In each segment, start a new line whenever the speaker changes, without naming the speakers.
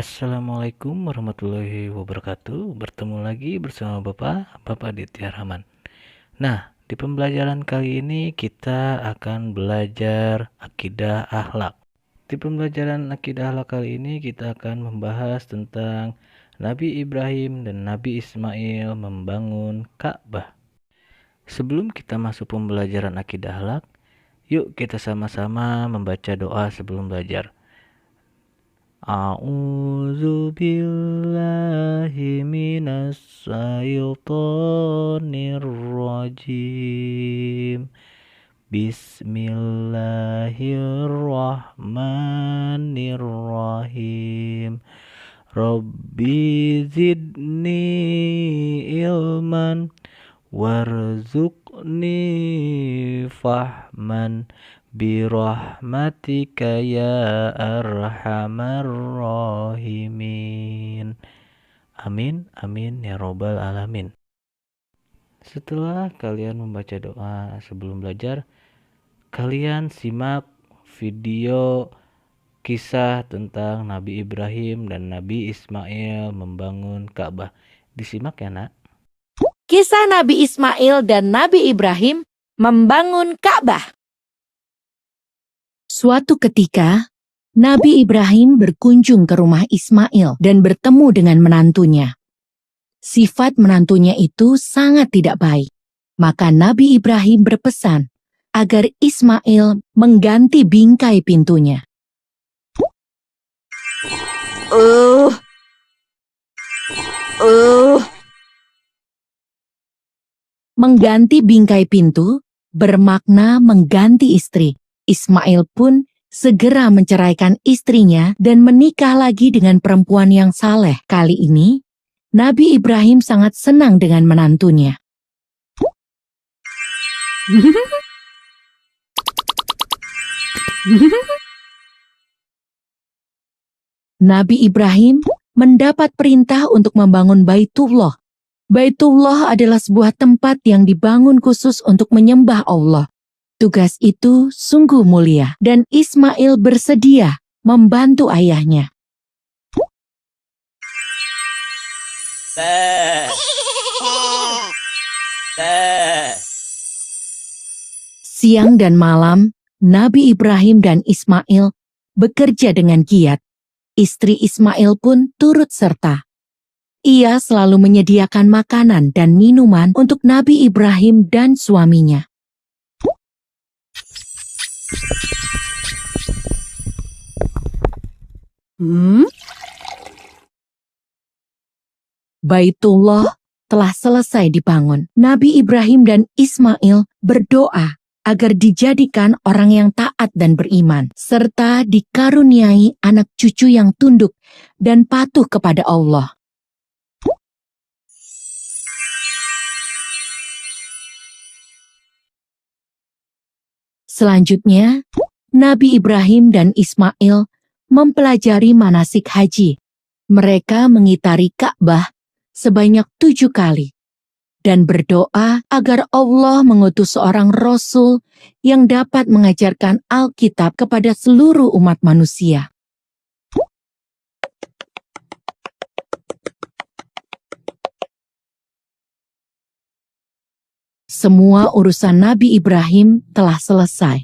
Assalamualaikum warahmatullahi wabarakatuh. Bertemu lagi bersama Bapak Aditya Rahman. Nah, di pembelajaran kali ini kita akan belajar akidah akhlak. Di pembelajaran akidah akhlak kali ini kita akan membahas tentang Nabi Ibrahim dan Nabi Ismail membangun Ka'bah. Sebelum kita masuk pembelajaran akidah akhlak, yuk kita sama-sama membaca doa sebelum belajar. A'udzu billahi minas syaitonir rajim. Bismillahirrahmanirrahim. Rabbi zidni ilman warzuqni fahman birahmatika ya arhamar rahimin. Amin, amin ya robbal alamin. Setelah kalian membaca doa sebelum belajar, kalian simak video kisah tentang Nabi Ibrahim dan Nabi Ismail membangun Ka'bah. Disimak ya, Nak.
Kisah Nabi Ismail dan Nabi Ibrahim membangun Ka'bah. Suatu ketika, Nabi Ibrahim berkunjung ke rumah Ismail dan bertemu dengan menantunya. Sifat menantunya itu sangat tidak baik. Maka Nabi Ibrahim berpesan agar Ismail mengganti bingkai pintunya. Mengganti bingkai pintu bermakna mengganti istri. Ismail pun segera menceraikan istrinya dan menikah lagi dengan perempuan yang saleh. Kali ini, Nabi Ibrahim sangat senang dengan menantunya. Nabi Ibrahim mendapat perintah untuk membangun Baitullah. Baitullah adalah sebuah tempat yang dibangun khusus untuk menyembah Allah. Tugas itu sungguh mulia dan Ismail bersedia membantu ayahnya. Siang dan malam, Nabi Ibrahim dan Ismail bekerja dengan giat. Istri Ismail pun turut serta. Ia selalu menyediakan makanan dan minuman untuk Nabi Ibrahim dan suaminya. Baitullah telah selesai dibangun. Nabi Ibrahim dan Ismail berdoa agar dijadikan orang yang taat dan beriman, serta dikaruniai anak cucu yang tunduk dan patuh kepada Allah. Selanjutnya, Nabi Ibrahim dan Ismail mempelajari manasik haji. Mereka mengitari Ka'bah sebanyak 7 kali dan berdoa agar Allah mengutus seorang Rasul yang dapat mengajarkan Alkitab kepada seluruh umat manusia. Semua urusan Nabi Ibrahim telah selesai.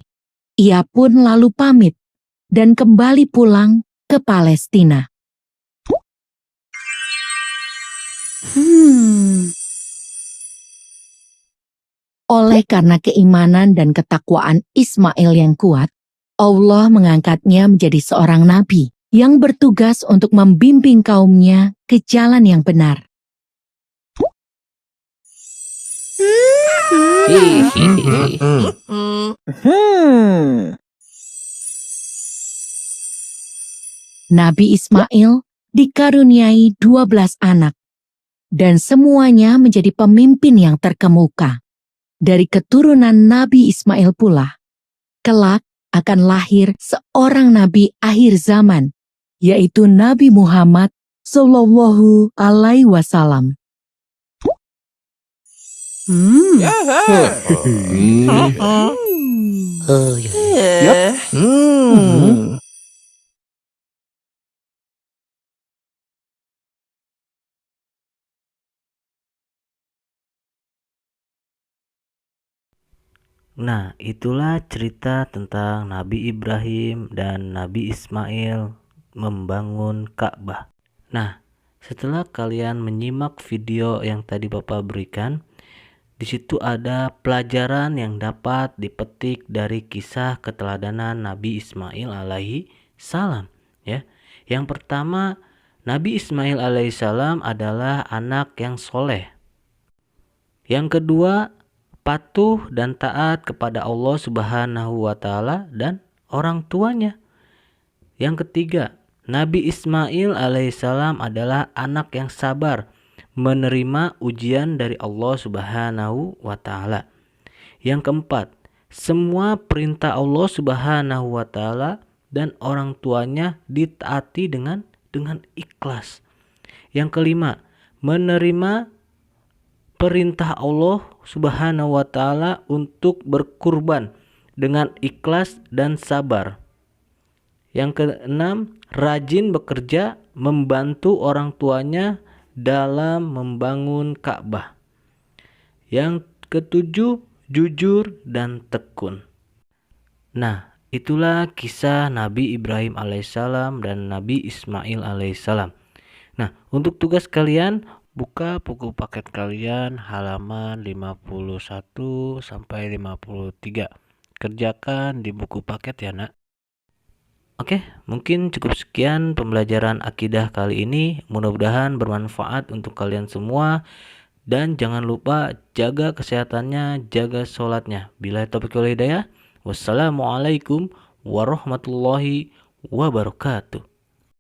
Ia pun lalu pamit dan kembali pulang ke Palestina. Oleh karena keimanan dan ketakwaan Ismail yang kuat, Allah mengangkatnya menjadi seorang nabi yang bertugas untuk membimbing kaumnya ke jalan yang benar. Nabi Ismail dikaruniai 12 anak, dan semuanya menjadi pemimpin yang terkemuka. Dari keturunan Nabi Ismail pula, kelak akan lahir seorang nabi akhir zaman, yaitu Nabi Muhammad Sallallahu Alaihi Wasallam.
Nah, itulah cerita tentang Nabi Ibrahim dan Nabi Ismail membangun Ka'bah. Nah, setelah kalian menyimak video yang tadi Bapak berikan, di situ ada pelajaran yang dapat dipetik dari kisah keteladanan Nabi Ismail alaihi salam, ya. Yang pertama, Nabi Ismail alaihi salam adalah anak yang soleh. Yang kedua, patuh dan taat kepada Allah Subhanahu wa taala dan orang tuanya. Yang ketiga, Nabi Ismail alaihissalam adalah anak yang sabar menerima ujian dari Allah Subhanahu wa taala. Yang keempat, semua perintah Allah Subhanahu wa taala dan orang tuanya ditaati dengan ikhlas. Yang kelima, menerima perintah Allah Subhanahu wa taala untuk berkurban dengan ikhlas dan sabar. Yang keenam, rajin bekerja membantu orang tuanya dalam membangun Ka'bah. Yang ketujuh, jujur dan tekun. Nah, itulah kisah Nabi Ibrahim alaihissalam dan Nabi Ismail alaihissalam. Nah, untuk tugas kalian, buka buku paket kalian halaman 51 sampai 53. Kerjakan di buku paket ya, Nak. Oke, mungkin cukup sekian pembelajaran akidah kali ini. Mudah-mudahan bermanfaat untuk kalian semua. Dan jangan lupa jaga kesehatannya, jaga sholatnya. Billahi taufiq wal hidayah. Wassalamualaikum warahmatullahi wabarakatuh.